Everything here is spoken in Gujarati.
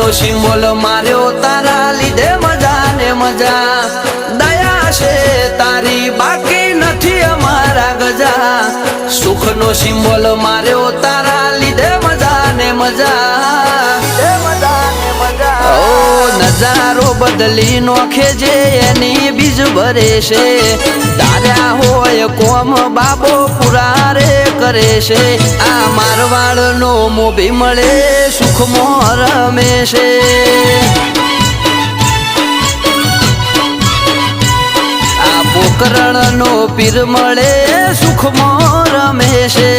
નો સિમ્બોલ માર્યો તારા લીધે મજા ને મજા દયા છે તારી બાકી નથી અમારા ગજા સુખ નો સિમ્બોલ માર્યો તારા લીધે મજા ને મજા નજારો બદલી નોખે જે એની બીજ ભરે છે તાર્યા હોય કોમ બાબો પુરારે કરે છે આ મારવાડ નો મોભી મળે સુખમાં રમે છે આ પોકરણ નો પીર મળે સુખમાં રમે છે